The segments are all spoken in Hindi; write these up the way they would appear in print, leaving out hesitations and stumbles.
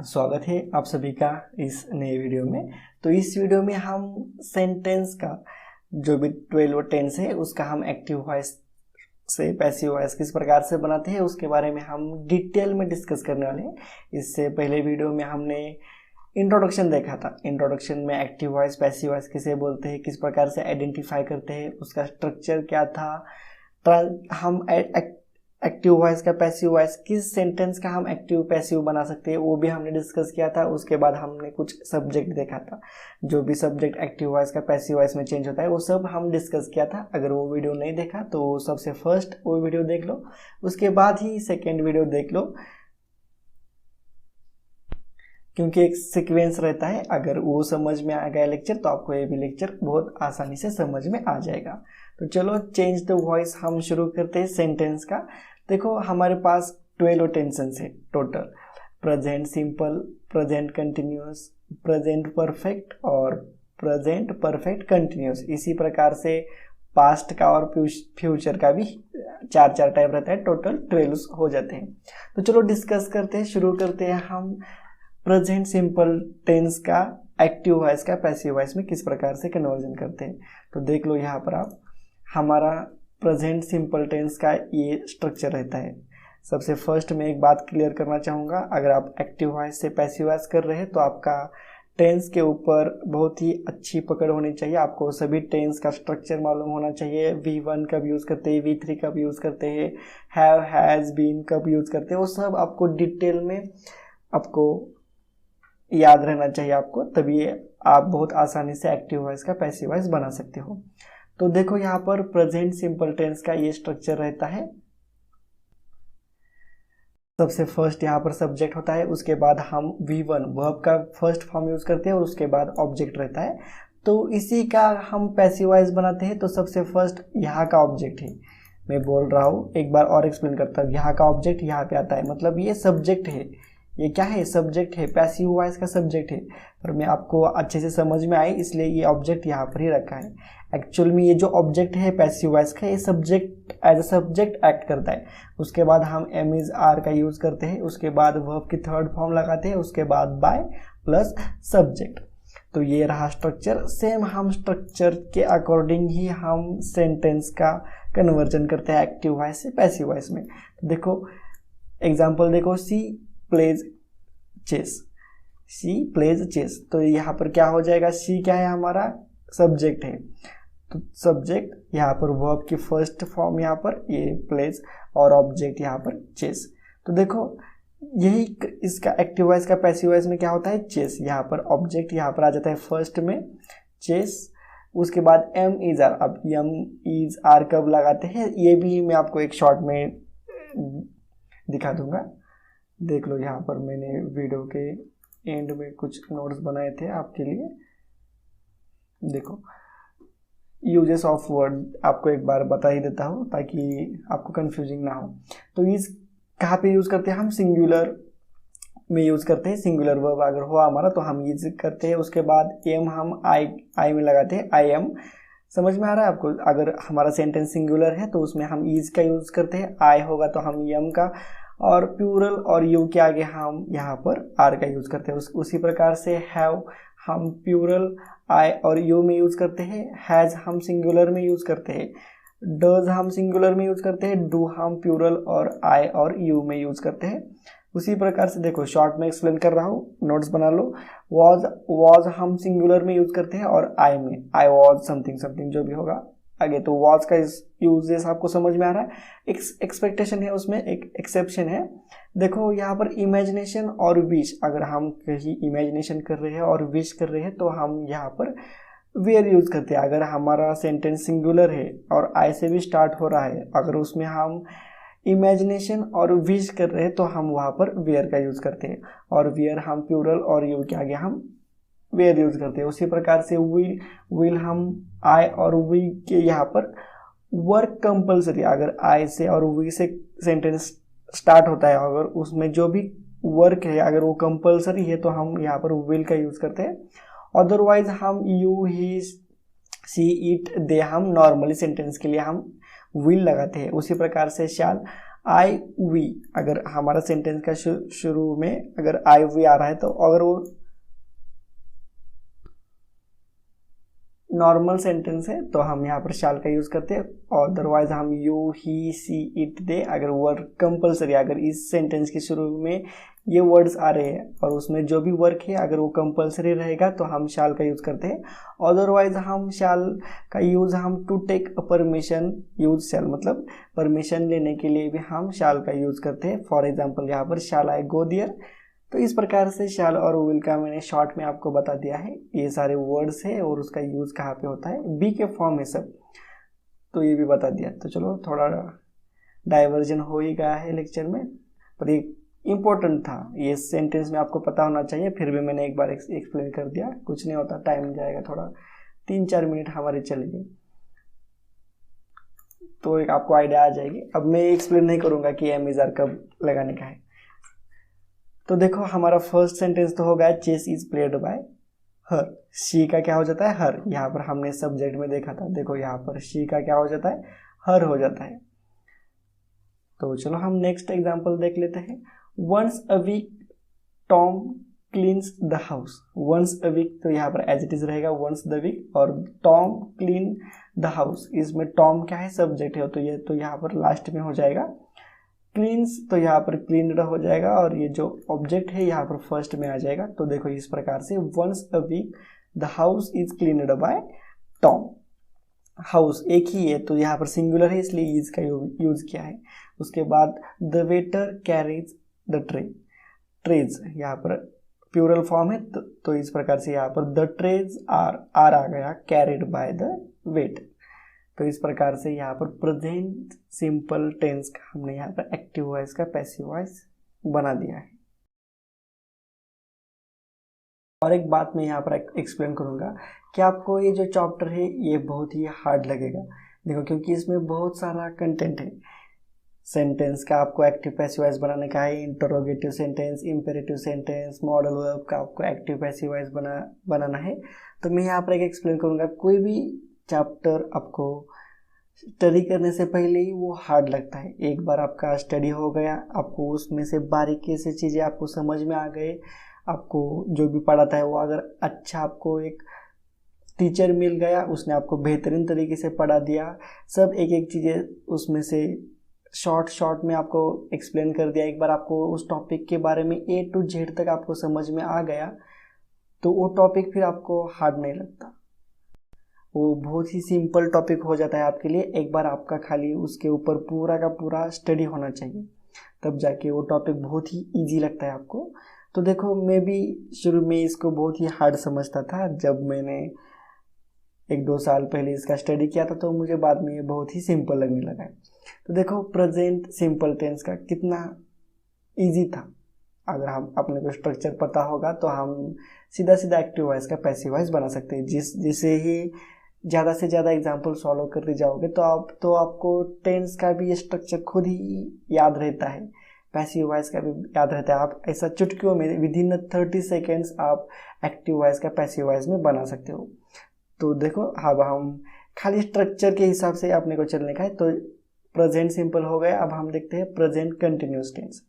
स्वागत है आप सभी का इस नए वीडियो में। तो इस वीडियो में हम सेंटेंस का जो भी 12 टेंस है उसका हम एक्टिव वॉइस से पैसिव वॉइस किस प्रकार से बनाते हैं उसके बारे में हम डिटेल में डिस्कस करने वाले हैं। इससे पहले वीडियो में हमने इंट्रोडक्शन देखा था। इंट्रोडक्शन में एक्टिव वॉइस पैसिव वॉइस किसे बोलते हैं, किस प्रकार से आइडेंटिफाई करते हैं, उसका स्ट्रक्चर क्या था, हम एक्टिव वॉइस का पैसिव वॉइस किस सेंटेंस का हम एक्टिव पैसिव बना सकते हैं वो भी हमने डिस्कस किया था। उसके बाद हमने कुछ सब्जेक्ट देखा था, जो भी सब्जेक्ट एक्टिव वॉइस का पैसिव वॉइस में चेंज होता है वो सब हम डिस्कस किया था। अगर वो वीडियो नहीं देखा तो सबसे फर्स्ट वो वीडियो देख लो, उसके बाद ही सेकेंड वीडियो देख लो, क्योंकि एक सीक्वेंस रहता है। अगर वो समझ में आ गया लेक्चर तो आपको ये भी लेक्चर बहुत आसानी से समझ में आ जाएगा। तो चलो चेंज द वॉइस हम शुरू करते हैं सेंटेंस का। देखो हमारे पास 12 टेंसेस है total, present simple, present continuous, present perfect और प्रेजेंट परफेक्ट कंटिन्यूअस। इसी प्रकार से पास्ट का और फ्यूचर का भी चार टाइप रहता है, टोटल 12 हो जाते हैं। तो चलो डिस्कस करते हैं, शुरू करते हैं हम प्रेजेंट सिंपल टेंस का एक्टिव वॉइस का पैसिव वॉइस में किस प्रकार से कन्वर्जन करते हैं। तो देख लो यहाँ पर आप, हमारा प्रेजेंट सिंपल टेंस का ये स्ट्रक्चर रहता है। सबसे फर्स्ट मैं एक बात क्लियर करना चाहूँगा, अगर आप एक्टिव वॉइस से पैसिव वॉइस कर रहे हैं तो आपका टेंस के ऊपर बहुत ही अच्छी पकड़ होनी चाहिए। आपको सभी टेंस का स्ट्रक्चर मालूम होना चाहिए। V1 कब यूज़ करते हैं, V3 कब यूज़ करते हैं, हैव, हैज़, बीन कब यूज़ करते हैं, वो सब आपको डिटेल में आपको याद रहना चाहिए आपको, तभी आप बहुत आसानी से एक्टिव वॉइस का पैसिव वॉइस बना सकते हो। तो देखो यहाँ पर प्रेजेंट सिंपल टेंस का ये स्ट्रक्चर रहता है। सबसे फर्स्ट यहाँ पर सब्जेक्ट होता है, उसके बाद हम V1 वर्ब का फर्स्ट फॉर्म यूज करते हैं और उसके बाद ऑब्जेक्ट रहता है। तो इसी का हम पैसिव वॉइस बनाते हैं। तो सबसे फर्स्ट यहाँ का ऑब्जेक्ट है, मैं बोल रहा हूँ एक बार और एक्सप्लेन करता हूँ। यहाँ का ऑब्जेक्ट यहाँ पे आता है, मतलब ये सब्जेक्ट है, ये क्या है, सब्जेक्ट है, पैसिव वॉइस का सब्जेक्ट है। पर मैं आपको अच्छे से समझ में आई इसलिए ये ऑब्जेक्ट यहाँ पर ही रखा है। एक्चुअल में ये जो ऑब्जेक्ट है पैसिव वॉइस का, ये subject as a subject act करता है। उसके बाद हम एम इज आर का यूज करते हैं, उसके बाद वर्ब की थर्ड फॉर्म लगाते हैं, उसके बाद बाय प्लस सब्जेक्ट। तो ये रहा स्ट्रक्चर। सेम हम स्ट्रक्चर के अकॉर्डिंग ही हम सेंटेंस का कन्वर्जन करते हैं एक्टिव वॉइस से पैसिव वॉइस में। तो देखो एग्जाम्पल देखो, she plays chess, she plays chess. तो यहाँ पर क्या हो जाएगा, शी क्या है, हमारा सब्जेक्ट है। तो सब्जेक्ट यहाँ पर वर्ब की फर्स्ट फॉर्म यहाँ पर ये प्लेज और ऑब्जेक्ट यहाँ पर चेस। तो देखो यही इसका एक्टिव वॉइस का पैसिव वॉइस में क्या होता है, चेस। यहाँ पर ऑब्जेक्ट यहाँ पर आ जाता है फर्स्ट में चेस, उसके बाद एम इज आर। अब एम इज आर कब लगाते हैं ये भी मैं आपको एक शॉर्ट में दिखा दूंगा। देख लो यहाँ पर मैंने वीडियो के एंड में कुछ नोट्स बनाए थे आपके लिए। देखो यूजेस ऑफ वर्ड आपको एक बार बता ही देता हूँ ताकि आपको कंफ्यूजिंग ना हो। तो इस कहाँ पे यूज़ करते हैं, हम सिंगुलर में यूज़ करते हैं। सिंगुलर वर्ब अगर हो हमारा तो हम यूज करते हैं। उसके बाद एम हम आई में लगाते हैं, आई एम। समझ में आ रहा है आपको, अगर हमारा सेंटेंस सिंगुलर है तो उसमें हम इज का यूज़ करते हैं, आई होगा तो हम एम का, और प्लूरल और यू के आगे हम यहाँ पर आर का यूज़ करते हैं। उसी प्रकार से हैव हम प्लूरल आई और यू में यूज़ करते हैं, हैज़ हम सिंगुलर में यूज़ करते हैं, डज हम सिंगुलर में यूज़ करते हैं, डू हम प्लूरल और आई और यू में यूज़ करते हैं। उसी प्रकार से देखो शॉर्ट में एक्सप्लेन कर रहा हूँ, नोट्स बना लो। वॉज हम सिंगुलर में यूज़ करते हैं और आई में, आई वॉज समथिंग समथिंग जो भी होगा आगे। तो वॉज का यूजेस आपको समझ में आ रहा है। एक एक्सपेक्टेशन है उसमें, एक एक्सेप्शन है। देखो यहाँ पर इमेजिनेशन और विश, अगर हम कहीं इमेजिनेशन कर रहे हैं और विश कर रहे हैं तो हम यहाँ पर वेयर यूज़ करते हैं। अगर हमारा सेंटेंस सिंगुलर है और आई से भी स्टार्ट हो रहा है, अगर उसमें हम इमेजिनेशन और विश कर रहे हैं तो हम वहाँ पर वेयर का यूज़ करते हैं, और वेयर हम प्लूरल और यू के आगे हम वेयर यूज करते हैं। उसी प्रकार से विल हम आई और वी के यहाँ पर वर्क कंपलसरी, अगर आई से और वी से सेंटेंस स्टार्ट होता है, अगर उसमें जो भी वर्क है अगर वो कंपलसरी है तो हम यहाँ पर विल का यूज करते हैं। अदरवाइज हम यू, ही, सी, इट, दे हम नॉर्मली सेंटेंस के लिए हम विल लगाते हैं। उसी प्रकार से शैल आई वी, अगर हमारा सेंटेंस का शुरू में अगर आई वी आ रहा है तो अगर वो नॉर्मल सेंटेंस है तो हम यहाँ पर शाल का यूज करते हैं, अदरवाइज हम you he see it they. अगर वर्ड कंपलसरी, अगर इस सेंटेंस के शुरू में ये वर्ड्स आ रहे हैं और उसमें जो भी वर्क है अगर वो कंपलसरी रहेगा तो हम शाल का यूज करते हैं। अदरवाइज हम शाल का यूज हम टू टेक परमिशन यूज शाल, मतलब परमिशन लेने के लिए भी हम शाल का यूज करते हैं। फॉर एग्जाम्पल यहाँ पर शाल आई गो देयर, तो इस प्रकार से शाल और विल का मैंने शॉर्ट में आपको बता दिया है। ये सारे वर्ड्स है और उसका यूज कहाँ पे होता है, बी के फॉर्म है सब, तो ये भी बता दिया। तो चलो थोड़ा डाइवर्जन हो ही गया है लेक्चर में, पर ये इम्पोर्टेंट था, ये सेंटेंस में आपको पता होना चाहिए। फिर भी मैंने एक बार एक्सप्लेन कर दिया, कुछ नहीं होता, टाइम जाएगा थोड़ा, 3-4 मिनट हमारे चलेंगे तो एक आपको आइडिया आ जाएगी। अब मैं एक्सप्लेन नहीं करूंगा कि एम इज आर कब लगाने का है। तो देखो हमारा फर्स्ट सेंटेंस तो हो गया chess is played by her, she का क्या हो जाता है हर, यहाँ पर हमने सब्जेक्ट में देखा था, देखो यहाँ पर शी का क्या हो जाता है हर हो जाता है। तो चलो हम नेक्स्ट एग्जांपल देख लेते हैं। Once a week Tom cleans the house, once a week तो यहाँ पर एज इट इज रहेगा वंस द वीक, और टॉम क्लीन द हाउस, इसमें टॉम क्या है सब्जेक्ट है तो ये तो यहाँ पर लास्ट में हो जाएगा। क्लीन्स तो यहाँ पर क्लीनड हो जाएगा और ये जो ऑब्जेक्ट है यहाँ पर फर्स्ट में आ जाएगा। तो देखो इस प्रकार से once a week the house is cleaned by Tom, house एक ही है तो यहाँ पर सिंगुलर है इसलिए इज का यूज किया है। उसके बाद the waiter carries the tray, trays यहाँ पर प्लूरल फॉर्म है तो इस प्रकार से यहाँ पर द ट्रेज आर आ गया कैरिड बाय द वेटर। तो इस प्रकार से यहाँ पर प्रेजेंट सिंपल टेंस का हमने यहाँ पर एक्टिव वॉइस का पैसिव वॉइस बना दिया है। और एक बात मैं यहाँ पर एक्सप्लेन करूँगा कि आपको ये जो चैप्टर है ये बहुत ही हार्ड लगेगा, देखो क्योंकि इसमें बहुत सारा कंटेंट है। सेंटेंस का आपको एक्टिव पैसिव वॉइस बनाने का है, interrogative sentence, imperative sentence, modal verb का आपको एक्टिव पैसिव वॉइस बनाना है। तो मैं यहाँ पर एक एक्सप्लेन करूँगा, कोई भी चैप्टर आपको स्टडी करने से पहले ही वो हार्ड लगता है। एक बार आपका स्टडी हो गया, आपको उसमें से बारीकी से चीज़ें आपको समझ में आ गए, आपको जो भी पढ़ाता है वो अगर अच्छा आपको एक टीचर मिल गया, उसने आपको बेहतरीन तरीके से पढ़ा दिया, सब एक एक चीज़ें उसमें से शॉर्ट में आपको एक्सप्लेन कर दिया, एक बार आपको उस टॉपिक के बारे में A to Z तक आपको समझ में आ गया, तो वो टॉपिक फिर आपको हार्ड नहीं लगता, वो बहुत ही सिंपल टॉपिक हो जाता है आपके लिए। एक बार आपका खाली उसके ऊपर पूरा का पूरा स्टडी होना चाहिए, तब जाके वो टॉपिक बहुत ही इजी लगता है आपको। तो देखो मैं भी शुरू में इसको बहुत ही हार्ड समझता था, जब मैंने 1-2 साल पहले इसका स्टडी किया था तो मुझे बाद में ये बहुत ही सिंपल लगने लगा है। तो देखो प्रेजेंट सिंपल टेंस का कितना इजी था, अगर हम अपने को स्ट्रक्चर पता होगा तो हम सीधा एक्टिव वॉइस का पैसिव वॉइस बना सकते हैं। जिसे ही ज़्यादा से ज़्यादा एग्जाम्पल सॉल्व करते जाओगे तो आपको टेंस का भी स्ट्रक्चर खुद ही याद रहता है, पैसिव वॉइस का भी याद रहता है। आप ऐसा चुटकियों में विदिन 30 सेकेंड्स आप एक्टिव वॉइस का पैसिव वॉइस में बना सकते हो। तो देखो अब हम खाली स्ट्रक्चर के हिसाब से अपने को चलने का है। तो प्रेजेंट सिंपल हो गया, अब हम देखते हैं प्रेजेंट कंटिन्यूस टेंस।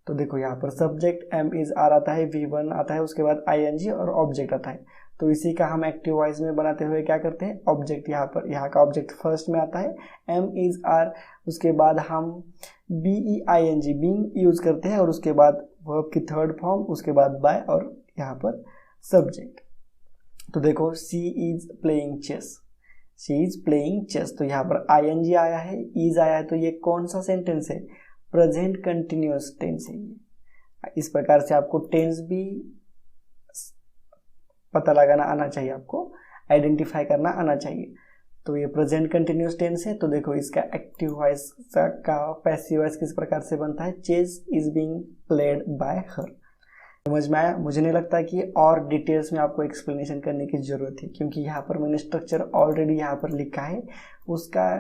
तो देखो यहाँ पर सब्जेक्ट एम इज आर आता है, V1 आता है, उसके बाद ING और ऑब्जेक्ट आता है। तो इसी का हम एक्टिव वॉइस में बनाते हुए क्या करते हैं, ऑब्जेक्ट यहाँ का ऑब्जेक्ट फर्स्ट में आता है, एम इज आर, उसके बाद हम BEING बीइंग यूज करते हैं और उसके बाद वर्ब की थर्ड फॉर्म, उसके बाद बाय और यहाँ पर सब्जेक्ट। तो देखो she is playing chess, she is playing chess, तो यहाँ पर ING आया है, इज आया है, तो ये कौन सा सेंटेंस है, प्रेजेंट कंटिन्यूअस टेंस है ये। इस प्रकार से आपको टेंस भी पता लगाना आना चाहिए, आपको आइडेंटिफाई करना आना चाहिए। तो ये प्रेजेंट कंटिन्यूअस टेंस है। तो देखो इसका एक्टिव वॉइस का पैसिव वॉइस किस प्रकार से बनता है, chess is being played by her. समझ में आया? मुझे नहीं लगता कि और डिटेल्स में आपको एक्सप्लेनेशन करने की जरूरत है, क्योंकि यहाँ पर मैंने स्ट्रक्चर ऑलरेडी यहाँ पर लिखा है, उसका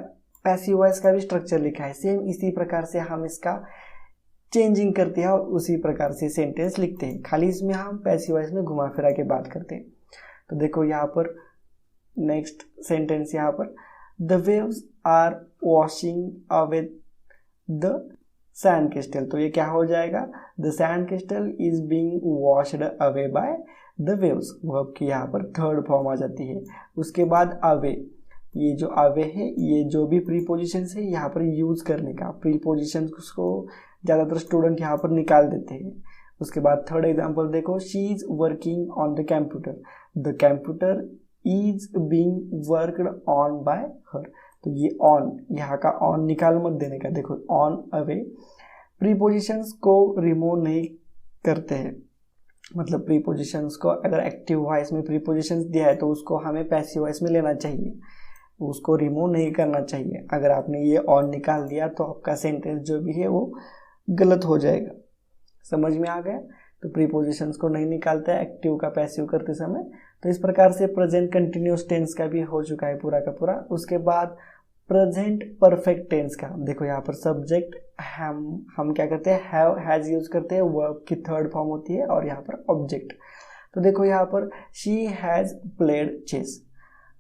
पैसिव वॉइस का भी स्ट्रक्चर लिखा है। सेम इसी प्रकार से हम इसका चेंजिंग करते हैं और उसी प्रकार से सेंटेंस लिखते हैं, खाली इसमें हम पैसिव वॉइस में घुमा फिरा के बात करते हैं। तो देखो यहाँ पर नेक्स्ट सेंटेंस, यहाँ पर the waves are washing away the sand crystal, तो ये क्या हो जाएगा, the sand crystal is being washed away by the waves, verb की यहाँ पर थर्ड फॉर्म आ जाती है। उसके बाद अवे, ये जो अवे है ये जो भी प्रीपोजिशन है यहाँ पर यूज करने का, प्रीपोजिशन को ज़्यादातर स्टूडेंट यहाँ पर निकाल देते हैं। उसके बाद थर्ड एग्जांपल देखो, she is working on the computer, the computer is being worked on by हर, तो ये ऑन, यहाँ का ऑन निकाल मत देने का। देखो ऑन अवे प्रीपोजिशंस को रिमूव नहीं करते हैं, मतलब प्रीपोजिशंस को अगर एक्टिव वॉइस में प्रीपोजिशंस दिया है तो उसको हमें पैसिव वॉइस में लेना चाहिए, उसको रिमूव नहीं करना चाहिए। अगर आपने ये ऑन निकाल दिया तो आपका सेंटेंस जो भी है वो गलत हो जाएगा। समझ में आ गया? तो प्रीपोजिशंस को नहीं निकालता है एक्टिव का पैसिव करते समय। तो इस प्रकार से प्रेजेंट कंटिन्यूअस टेंस का भी हो चुका है पूरा का पूरा। उसके बाद प्रेजेंट परफेक्ट टेंस का देखो, यहाँ पर सब्जेक्ट हम क्या करते हैं, हैव हैज यूज करते हैं, वर्ब की थर्ड फॉर्म होती है, और यहाँ पर ऑब्जेक्ट। तो देखो यहाँ पर शी हैज प्लेड चेस,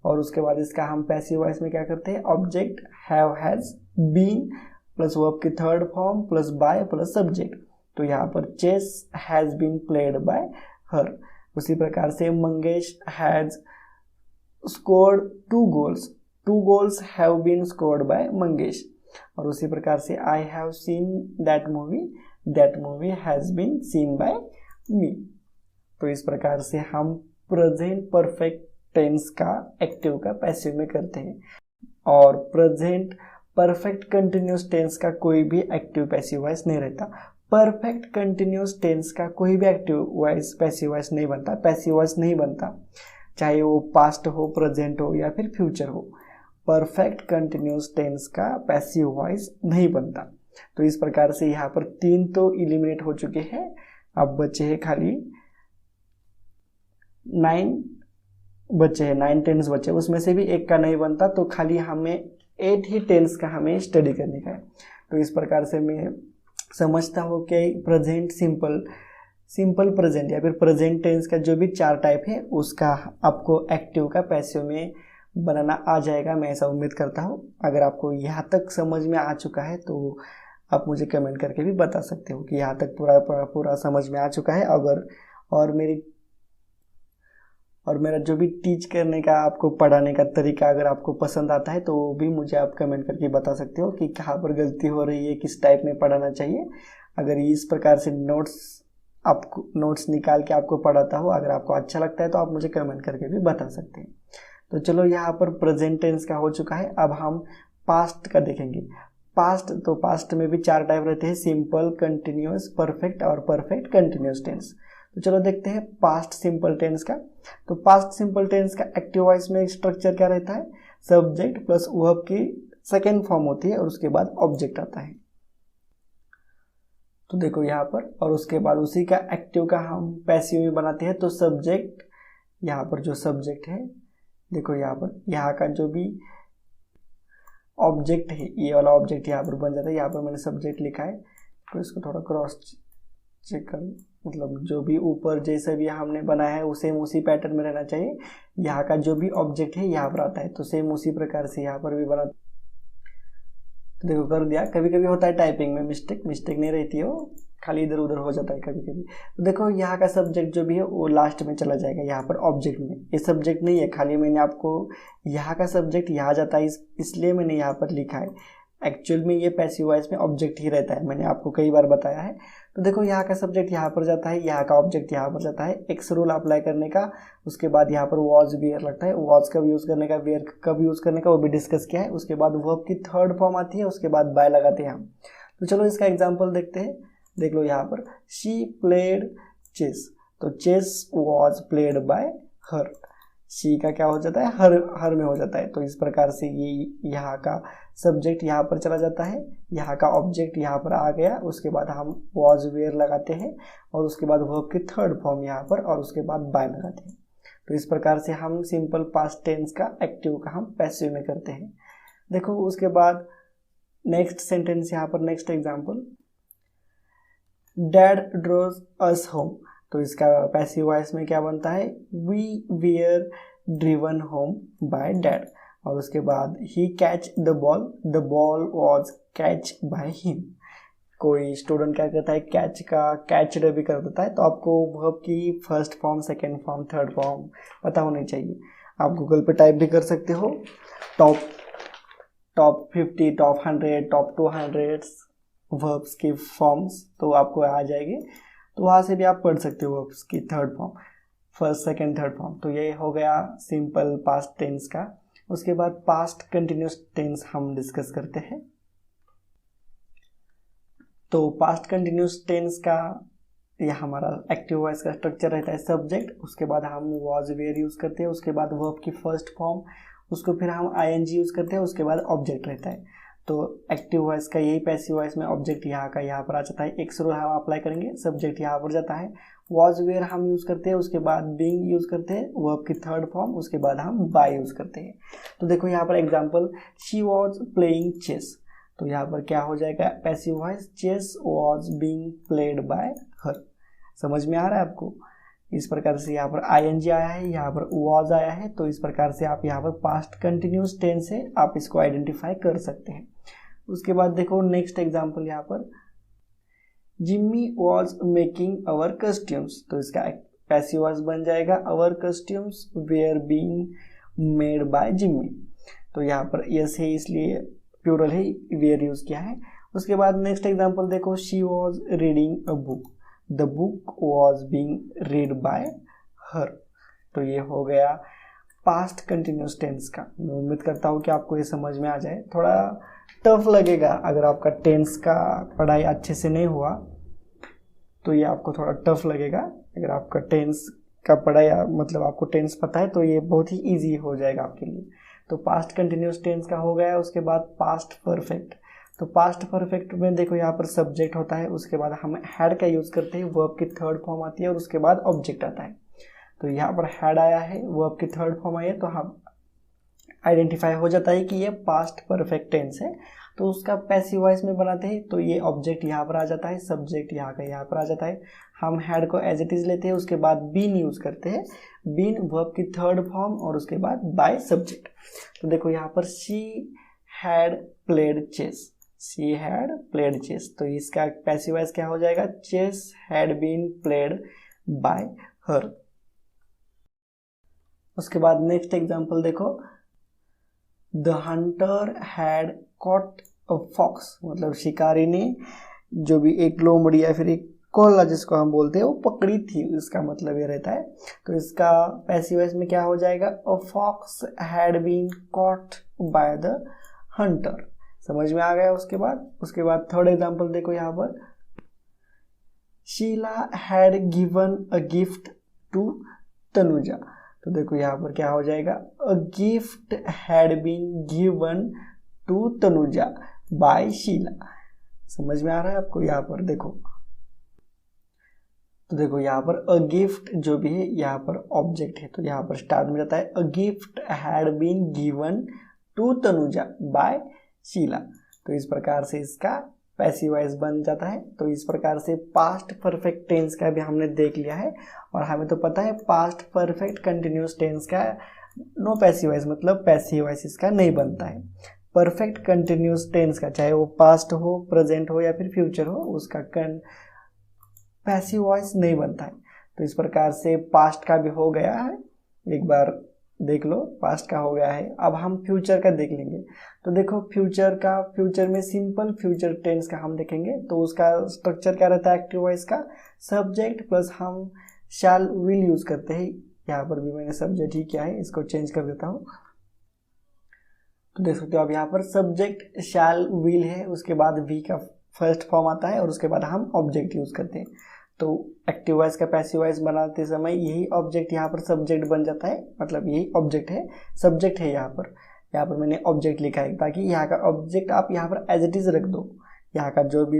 और उसके बाद इसका हम पैसिव वॉइस में क्या करते हैं, object have has been plus verb की third form plus by plus subject. तो यहाँ पर chess has been played by her. उसी प्रकार से Mangesh has scored 2 goals, 2 goals have been scored by Mangesh. और उसी प्रकार से I have seen that movie has been seen by me. तो इस प्रकार से हम प्रेजेंट परफेक्ट टेंस का एक्टिव का पैसिव में करते हैं, और प्रेजेंट परफेक्ट कंटिन्यूअस टेंस का कोई भी एक्टिव पैसिव वॉइस नहीं रहता। परफेक्ट कंटिन्यूअस टेंस का कोई भी एक्टिव वॉइस पैसिव वॉइस नहीं बनता, पैसिव वॉइस नहीं बनता, चाहे वो पास्ट हो, प्रेजेंट हो या फिर फ्यूचर हो। परफेक्ट कंटिन्यूअस टेंस का पैसिव वॉइस नहीं बनता। तो इस प्रकार से यहाँ पर 3 तो इलिमिनेट हो चुके हैं, अब बचे हैं खाली 9 बचे हैं, 9 टेंस बचे, उसमें से भी एक का नहीं बनता, तो खाली हमें 8 ही टेंस का हमें स्टडी करने का है। तो इस प्रकार से मैं समझता हूँ कि प्रेजेंट सिंपल प्रेजेंट या फिर प्रेजेंट टेंस का जो भी 4 टाइप है उसका आपको एक्टिव का पैसिव में बनाना आ जाएगा, मैं ऐसा उम्मीद करता हूँ। अगर आपको यहाँ तक समझ में आ चुका है तो आप मुझे कमेंट करके भी बता सकते हो कि यहाँ तक पूरा समझ में आ चुका है। अगर और मेरा जो भी टीच करने का, आपको पढ़ाने का तरीका अगर आपको पसंद आता है तो वो भी मुझे आप कमेंट करके बता सकते हो कि कहाँ पर गलती हो रही है, किस टाइप में पढ़ाना चाहिए। अगर इस प्रकार से नोट्स निकाल के आपको पढ़ाता हो, अगर आपको अच्छा लगता है तो आप मुझे कमेंट करके भी बता सकते हैं। तो चलो यहाँ पर प्रेजेंट टेंस का हो चुका है, अब हम पास्ट का देखेंगे। पास्ट में भी 4 टाइप रहते हैं, सिंपल, कंटिन्यूअस, परफेक्ट और परफेक्ट कंटिन्यूअस टेंस। तो चलो देखते हैं पास्ट सिंपल टेंस का। तो पास्ट सिंपल टेंस का एक्टिव वॉइस में स्ट्रक्चर क्या रहता है, सब्जेक्ट प्लस वर्ब की सेकेंड फॉर्म होती है और उसके बाद ऑब्जेक्ट आता है। तो देखो यहाँ पर, और उसके बाद उसी का एक्टिव का हम पैसिव में बनाते हैं। तो सब्जेक्ट, यहाँ पर जो सब्जेक्ट है देखो यहाँ पर, यहाँ का जो भी ऑब्जेक्ट है ये वाला ऑब्जेक्ट यहाँ पर बन जाता है। यहाँ पर मैंने सब्जेक्ट लिखा है, तो इसको थोड़ा क्रॉस चेक कर, मतलब जो भी ऊपर जैसे भी हमने बनाया है सेम उसी पैटर्न में रहना चाहिए। यहाँ का जो भी ऑब्जेक्ट है यहाँ पर आता है, तो सेम उसी प्रकार से यहाँ पर भी बना। तो देखो कर दिया। कभी कभी होता है टाइपिंग में मिस्टेक नहीं रहती है, वो खाली इधर उधर हो जाता है कभी कभी। तो देखो यहाँ का सब्जेक्ट जो भी है वो लास्ट में चला जाएगा, यहाँ पर ऑब्जेक्ट में। ये सब्जेक्ट नहीं है, खाली मैंने आपको यहाँ का सब्जेक्ट यहाँ जाता है इसलिए मैंने यहाँ पर लिखा है। एक्चुअल में ये पैसिव वॉइस में ऑब्जेक्ट ही रहता है, मैंने आपको कई बार बताया है। तो देखो यहाँ का सब्जेक्ट यहाँ पर जाता है, यहाँ का ऑब्जेक्ट यहाँ पर जाता है। एक्स रूल अप्लाई करने का, उसके बाद यहाँ पर वॉज वेयर लगता है, वॉज कब यूज़ करने का, वेयर कब यूज़ करने का वो भी डिस्कस किया है। उसके बाद वर्ब की थर्ड फॉर्म आती है, उसके बाद बाय लगाते हैं हम। तो चलो इसका एग्जाम्पल देखते हैं। देख लो यहाँ पर, शी प्लेड चेस, तो chess was played by her. She का क्या हो जाता है, हर में हो जाता है। तो इस प्रकार से ये यहाँ का सब्जेक्ट यहाँ पर चला जाता है, यहाँ का ऑब्जेक्ट यहाँ पर आ गया, उसके बाद हम वॉज वेयर लगाते हैं और उसके बाद वर्ब की थर्ड फॉर्म यहाँ पर और उसके बाद बाय लगाते हैं। तो इस प्रकार से हम सिंपल पास्ट टेंस का एक्टिव का हम पैसिव में करते हैं। देखो उसके बाद नेक्स्ट सेंटेंस यहाँ पर, next example, dad drove us home. तो इसका पैसिव वॉइस में क्या बनता है, we were driven home by dad. और उसके बाद ही catch the ball was catch by him. कोई स्टूडेंट क्या करता है, कैच्ड भी कर देता है, तो आपको वर्ब की first form, second form, third form पता होनी चाहिए। आप गूगल पे टाइप भी कर सकते हो टॉप 50, टॉप 100, टॉप 200 वर्ब्स की फॉर्म्स, तो आपको आ जाएगी। तो वहाँ से भी आप पढ़ सकते हो वर्ब्स की third form, first second third form. तो ये हो गया सिंपल पास्ट टेंस का। उसके बाद पास्ट कंटिन्यूस टेंस हम डिस्कस करते हैं। तो पास्ट कंटिन्यूस टेंस का ये हमारा एक्टिव वॉइस का स्ट्रक्चर रहता है, सब्जेक्ट, उसके बाद हम वॉज वेयर यूज़ करते हैं, उसके बाद वर्ब की फर्स्ट फॉर्म, उसको फिर हम आईएनजी यूज़ करते हैं, उसके बाद ऑब्जेक्ट रहता है। तो एक्टिव वॉइस का यही पैसिव वॉइस में ऑब्जेक्ट यहाँ का यहाँ पर आ जाता है। एक रूल हम अप्लाई करेंगे, सब्जेक्ट यहाँ पर जाता है, वॉज वेयर हम यूज़ करते हैं, उसके बाद बीइंग यूज़ करते हैं, वर्ब की थर्ड फॉर्म, उसके बाद हम बाय यूज़ करते हैं। तो देखो यहाँ पर example, she was playing chess, तो यहाँ पर क्या हो जाएगा passive voice, chess was being played by her. समझ में आ रहा है आपको? इस प्रकार से यहाँ पर आईएनजी आया है, यहाँ पर वॉज आया है, तो इस प्रकार से आप यहाँ पर पास्ट कंटिन्यूस टेंस से आप इसको आइडेंटिफाई कर सकते हैं। उसके बाद देखो नेक्स्ट एग्जांपल, यहाँ पर Jimmy was making our costumes, तो इसका पैसिव वॉइस बन जाएगा our costumes were being made by Jimmy. तो यहाँ पर यस है इसलिए प्लूरल है, वेयर यूज किया है। उसके बाद नेक्स्ट एग्जांपल देखो, she was reading a book, the book was being read by हर। तो ये हो गया पास्ट कंटिन्यूस टेंस का। मैं उम्मीद करता हूँ कि आपको ये समझ में आ जाए। थोड़ा टफ लगेगा अगर आपका टेंस का पढ़ाई अच्छे से नहीं हुआ तो ये आपको थोड़ा टफ लगेगा। अगर आपका टेंस का पढ़ाई मतलब आपको टेंस पता है तो ये बहुत ही इजी हो जाएगा आपके लिए। तो पास्ट कंटिन्यूस टेंस का हो गया। उसके बाद पास्ट परफेक्ट। तो पास्ट परफेक्ट में देखो यहाँ पर सब्जेक्ट होता है, उसके बाद हम हैड का यूज़ करते हैं, वर्ब की थर्ड फॉर्म आती है और उसके बाद ऑब्जेक्ट आता है। तो यहाँ पर हैड आया है, वर्ब की थर्ड फॉर्म आई है, तो हम आइडेंटिफाई हो जाता है कि ये पास्ट परफेक्ट टेंस है। तो उसका पैसिव वॉइस में बनाते हैं तो ये ऑब्जेक्ट यहाँ पर आ जाता है, सब्जेक्ट यहाँ का यहाँ पर आ जाता है। हम हैड को एज इट इज लेते हैं, उसके बाद बीन यूज करते हैं, बीन वर्ब की थर्ड फॉर्म और उसके बाद बाय सब्जेक्ट। तो देखो यहाँ पर she had played chess, she had played chess, तो इसका पैसिव वॉइस क्या हो जाएगा, chess had been played by her. उसके बाद नेक्स्ट एग्जांपल देखो, the hunter had caught a fox, मतलब शिकारी ने जो भी एक लोमड़ी या फिर एक कोल्ला जिसको हम बोलते हैं वो पकड़ी थी, इसका मतलब ये रहता है। तो इसका पैसिव वॉइस में क्या हो जाएगा, a fox had been caught by the hunter. समझ में आ गया? उसके बाद थर्ड एग्जांपल देखो यहाँ पर, Sheela had given a gift to Tanuja. तो देखो यहाँ पर क्या हो जाएगा, a gift had been given to Tanuja by Sheela. समझ में आ रहा है आपको? यहाँ पर देखो, तो देखो यहाँ पर अ गिफ्ट जो भी है यहाँ पर ऑब्जेक्ट है, तो यहाँ पर स्टार्ट में जाता है a gift had been given to Tanuja by Sheela. तो इस प्रकार से इसका पैसिव वॉइस बन जाता है। तो इस प्रकार से पास्ट परफेक्ट टेंस का भी हमने देख लिया है। और हमें तो पता है पास्ट परफेक्ट कंटिन्यूस टेंस का नो पैसिव वॉइस, मतलब पैसिव वॉइस इसका नहीं बनता है। परफेक्ट कंटिन्यूस टेंस का, चाहे वो पास्ट हो, प्रेजेंट हो या फिर फ्यूचर हो, उसका पैसिव वॉइस नहीं बनता है। तो इस प्रकार से पास्ट का भी हो गया है, एक बार देख लो, पास्ट का हो गया है। अब हम फ्यूचर का देख लेंगे। तो देखो फ्यूचर में सिंपल फ्यूचर टेंस का हम देखेंगे। तो उसका स्ट्रक्चर क्या रहता है एक्टिव वॉइस का, सब्जेक्ट प्लस हम शैल विल यूज करते हैं। यहाँ पर भी मैंने सब्जेक्ट ही किया है, इसको चेंज कर देता हूँ। तो देख सकते हो अब यहाँ पर सब्जेक्ट शैल विल है, उसके बाद वी का फर्स्ट फॉर्म आता है और उसके बाद हम ऑब्जेक्ट यूज करते हैं। तो एक्टिव वॉइस का पैसिव वॉइस बनाते समय यही ऑब्जेक्ट यहाँ पर सब्जेक्ट बन जाता है, मतलब यही ऑब्जेक्ट है, सब्जेक्ट है यहाँ पर मैंने ऑब्जेक्ट लिखा है ताकि यहाँ का ऑब्जेक्ट आप यहाँ पर एज इट इज रख दो। यहाँ का जो भी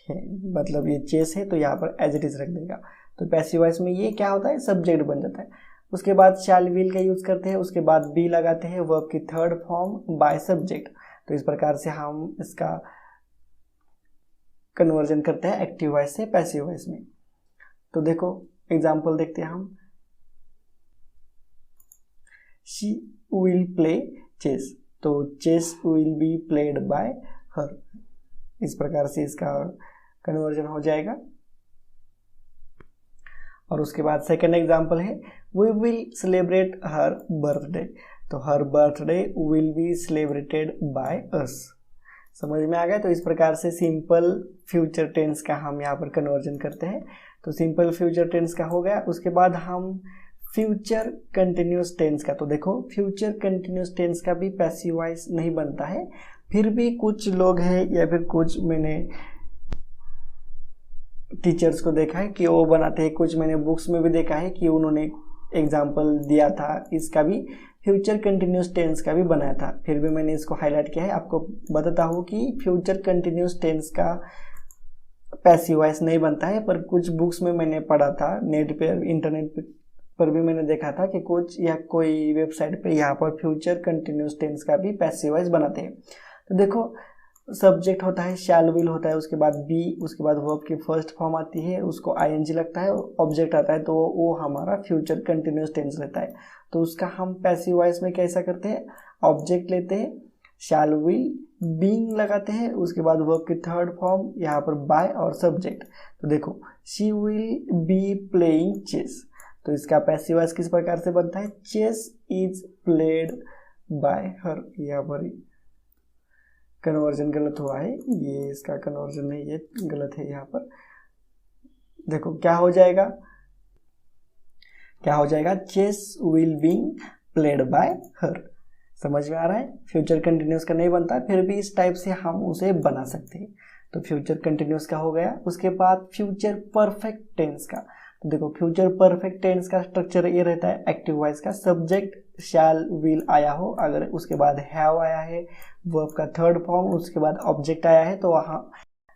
है, मतलब ये चेस है तो यहाँ पर एज इट इज रख देगा। तो पैसिव वॉइस में ये क्या होता है, सब्जेक्ट बन जाता है। उसके बाद शैल विल का यूज करते हैं, उसके बाद बी लगाते हैं, वर्ब की थर्ड फॉर्म बाय सब्जेक्ट। तो इस प्रकार से हम इसका कन्वर्जन करते हैं एक्टिव वॉइस से पैसिव वॉइस में। तो देखो एग्जांपल देखते हैं हम, शी विल प्ले चेस, तो chess will be played by her. इस प्रकार से इसका कन्वर्जन हो जाएगा। और उसके बाद सेकंड एग्जांपल है we will celebrate her birthday. तो her birthday will be celebrated by us. समझ में आ गया। तो इस प्रकार से सिंपल फ्यूचर टेंस का हम यहाँ पर कन्वर्जन करते हैं। तो सिंपल फ्यूचर टेंस का हो गया। उसके बाद हम फ्यूचर कंटिन्यूस टेंस का, तो देखो फ्यूचर कंटिन्यूस टेंस का भी पैसिव वॉइस नहीं बनता है, फिर भी कुछ लोग हैं या फिर कुछ मैंने टीचर्स को देखा है कि वो बनाते हैं, कुछ मैंने बुक्स में भी देखा है कि उन्होंने एग्जाम्पल दिया था, इसका भी फ्यूचर कंटिन्यूस टेंस का भी बनाया था, फिर भी मैंने इसको हाईलाइट किया है। आपको बताता हूँ कि फ्यूचर कंटिन्यूस टेंस का पैसिव वॉइस नहीं बनता है, पर कुछ बुक्स में मैंने पढ़ा था, नेट पे इंटरनेट पर भी मैंने देखा था कि कुछ या कोई वेबसाइट पे यहाँ पर फ्यूचर कंटिन्यूस टेंस का भी पैसिव वॉइस बनाते हैं। तो देखो सब्जेक्ट होता है, शैल विल होता है, उसके बाद बी, उसके बाद वर्ब की फर्स्ट फॉर्म आती है, उसको आईएनजी लगता है, ऑब्जेक्ट आता है, तो वो हमारा फ्यूचर कंटिन्यूस टेंस रहता है। तो उसका हम पैसिव वॉइस में कैसा करते हैं, ऑब्जेक्ट लेते हैं, शैल विल बीइंग लगाते हैं, उसके बाद वर्ब की थर्ड फॉर्म यहाँ पर बाय और सब्जेक्ट। तो देखो she will be playing chess, तो इसका पैसिव वॉइस किस प्रकार से बनता है, chess is played by her. यहाँ पर कन्वर्जन गलत हुआ है, ये इसका कन्वर्जन नहीं, ये गलत है। यहाँ पर देखो क्या हो जाएगा, क्या हो जाएगा, chess will being played by her. समझ में आ रहा है। फ्यूचर कंटिन्यूस का नहीं बनता, फिर भी इस टाइप से हम उसे बना सकते हैं। तो फ्यूचर कंटिन्यूस का हो गया। उसके बाद फ्यूचर परफेक्ट टेंस का, तो देखो फ्यूचर परफेक्ट टेंस का स्ट्रक्चर ये रहता है, एक्टिव वॉइस का सब्जेक्ट शैल विल आया हो, अगर उसके बाद हैव आया है, वर्ब का थर्ड फॉर्म, उसके बाद ऑब्जेक्ट आया है, तो वहाँ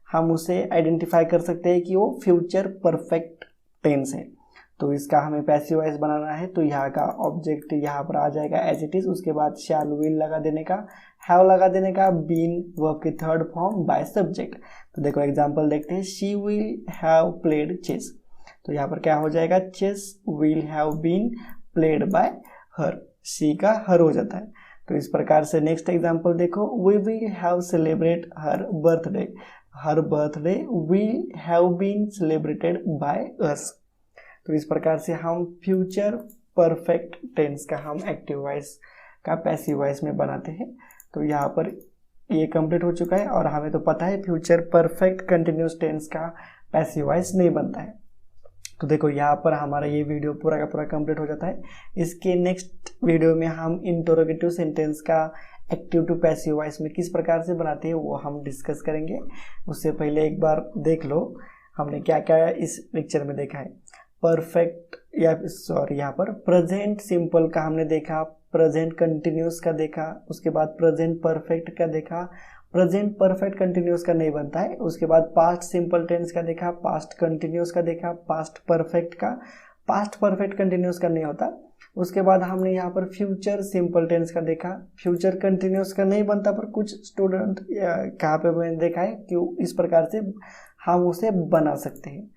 हम उसे आइडेंटिफाई कर सकते हैं कि वो फ्यूचर परफेक्ट टेंस है। तो इसका हमें पैसिव वॉइस बनाना है, तो यहाँ का ऑब्जेक्ट यहाँ पर आ जाएगा एज इट इज, उसके बाद शैल विल लगा देने का, हैव लगा देने का, बीन वर्ब की थर्ड फॉर्म बाय सब्जेक्ट। तो देखो एग्जांपल देखते हैं, she will have played chess, तो यहाँ पर क्या हो जाएगा, chess will have been played by her, she का हर हो जाता है। तो इस प्रकार से नेक्स्ट एग्जांपल देखो, we will have celebrate her birthday, her birthday will have been celebrated by us. तो इस प्रकार से हम फ्यूचर परफेक्ट टेंस का हम एक्टिव वॉइस का पैसिव वॉइस में बनाते हैं। तो यहाँ पर ये कंप्लीट हो चुका है, और हमें तो पता है फ्यूचर परफेक्ट कंटिन्यूस टेंस का पैसिव वॉइस नहीं बनता है। तो देखो यहाँ पर हमारा ये वीडियो पूरा का पूरा कंप्लीट हो जाता है। इसके नेक्स्ट वीडियो में हम इंटरोगेटिव सेंटेंस का एक्टिव टू पैसिव वॉइस में किस प्रकार से बनाते हैं वो हम डिस्कस करेंगे। उससे पहले एक बार देख लो हमने क्या क्या इस लेक्चर में देखा है। परफेक्ट या सॉरी यहाँ पर प्रेजेंट सिंपल का हमने देखा, प्रेजेंट कंटिन्यूस का देखा, उसके बाद प्रेजेंट परफेक्ट का देखा, प्रेजेंट परफेक्ट कंटिन्यूस का नहीं बनता है, उसके बाद पास्ट सिंपल टेंस का देखा, पास्ट कंटिन्यूस का देखा, पास्ट परफेक्ट का, पास्ट परफेक्ट कंटिन्यूस का नहीं होता। उसके बाद हमने यहाँ पर फ्यूचर सिंपल टेंस का देखा, फ्यूचर कंटिन्यूस का नहीं बनता, पर कुछ स्टूडेंट कहाँ पे मैंने देखा है कि इस प्रकार से हम उसे बना सकते हैं।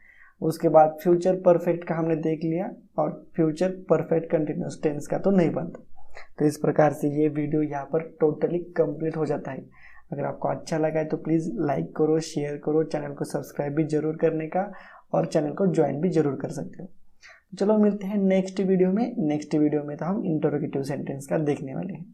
उसके बाद फ्यूचर परफेक्ट का हमने देख लिया, और फ्यूचर परफेक्ट कंटिन्यूस टेंस का तो नहीं बनता। तो इस प्रकार से ये वीडियो यहाँ पर टोटली कंप्लीट हो जाता है। अगर आपको अच्छा लगा है तो प्लीज़ लाइक करो, शेयर करो, चैनल को सब्सक्राइब भी जरूर करने का, और चैनल को ज्वाइन भी जरूर कर सकते हो। चलो मिलते हैं नेक्स्ट वीडियो में। नेक्स्ट वीडियो में तो हम इंटरोगेटिव सेंटेंस का देखने वाले हैं।